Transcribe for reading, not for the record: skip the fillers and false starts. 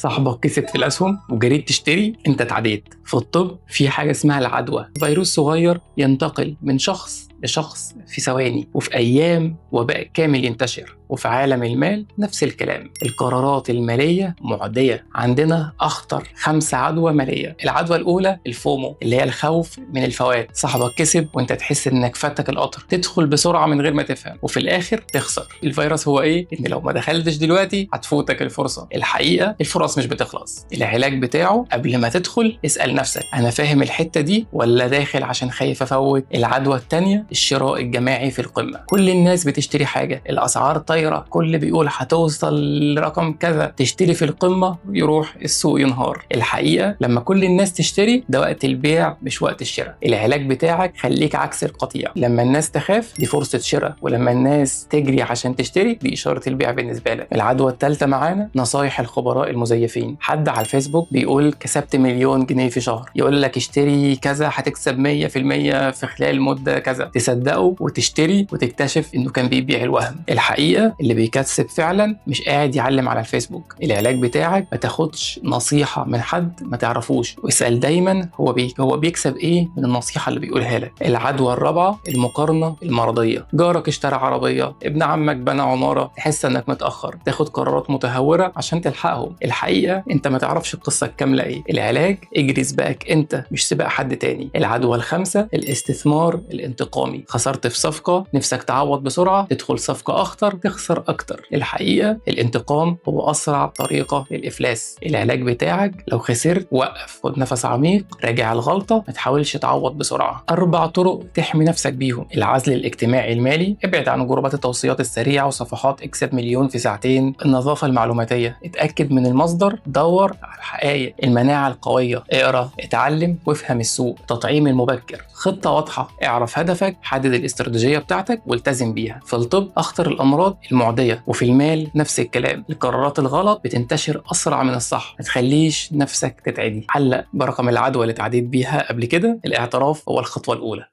صاحبك كسب في الأسهم وجريت تشتري، أنت اتعديت. في الطب في حاجة اسمها العدوى، فيروس صغير ينتقل من شخص لشخص في ثواني، وفي أيام وباء كامل ينتشر. وفي عالم المال نفس الكلام، القرارات المالية معدية. عندنا أخطر 5 عدوى مالية. العدوى الأولى الفومو، اللي هي الخوف من الفوات. صاحبك كسب وانت تحس انك فاتك القطر، تدخل بسرعة من غير ما تفهم وفي الآخر تخسر. الفيروس هو ايه؟ ان لو ما دخلتش دلوقتي هتفوتك الفرصة. الحقيقة الفرص مش بتخلص. العلاج بتاعه قبل ما تدخل اسأل نفسك، انا فاهم الحتة دي ولا داخل عشان خايف افوت؟ العدوى التانية الشراء الجماعي في القمة. كل الناس بتشتري حاجة، الأسعار طايرة، كل بيقول هتوصل لرقم كذا، تشتري في القمة يروح السوق ينهار. الحقيقة لما كل الناس تشتري ده وقت البيع مش وقت الشراء. العلاج بتاعك خليك عكس القطيع. لما الناس تخاف دي فرصة شراء، ولما الناس تجري عشان تشتري دي إشارة البيع بالنسبة لك. العدوى الثالثة معانا نصايح الخبراء المزيفين. حد على الفيسبوك بيقول كسبت مليون جنيه في شهر، يقول لك اشتري كذا هتكسب 100% في خلال مدة كذا، تصدقه وتشتري وتكتشف انه كان بيبيع الوهم. الحقيقة اللي بيكسب فعلا مش قاعد يعلم على الفيسبوك. العلاج بتاعك ما تاخدش نصيحة من حد ما تعرفوش، واسأل دايما هو بيكسب ايه من النصيحة اللي بيقولها لك. العدوى الرابعة المقارنة المرضية. جارك اشترى عربية، ابن عمك بنى عمارة، تحس انك متأخر، تاخد قرارات متهورة عشان تلحقهم. الحقيقة انت ما تعرفش القصة الكاملة ايه. العلاج اجري سباقك انت مش سباق حد تاني. العدوى الخامسة الاستثمار الانتقامي. خسرت في صفقة، نفسك تعوض بسرعة، تدخل صفقة اخطر، تخسر اكتر. الحقيقة الانتقام هو اسرع طريقة للافلاس. العلاج بتاعك لو خسرت وقف، خد نفس عميق، راجع الغلطة، ما تحاولش تعوض بسرعة. 4 طرق تحمي نفسك بيهم. العزل الاجتماعي المالي، ابعد عن جروبات التوصيات السريعة وصفحات اكسب مليون في ساعتين. النظافة المعلوماتية، اتأكد من المصدر، دور على الحقائق. المناعة القوية، اقرا، اتعلم وافهم السوق. التطعيم المبكر، خطة واضحة، اعرف هدفك، حدد الاستراتيجية بتاعتك والتزم بيها. في الطب اخطر الامراض المعدية، وفي المال نفس الكلام. القرارات الغلط بتنتشر اسرع من الصح، ما تخليش نفسك تتعدي. علق برقم العدوى اللي اتعديت بيها قبل كده. الاعتراف هو الخطوة الاولى.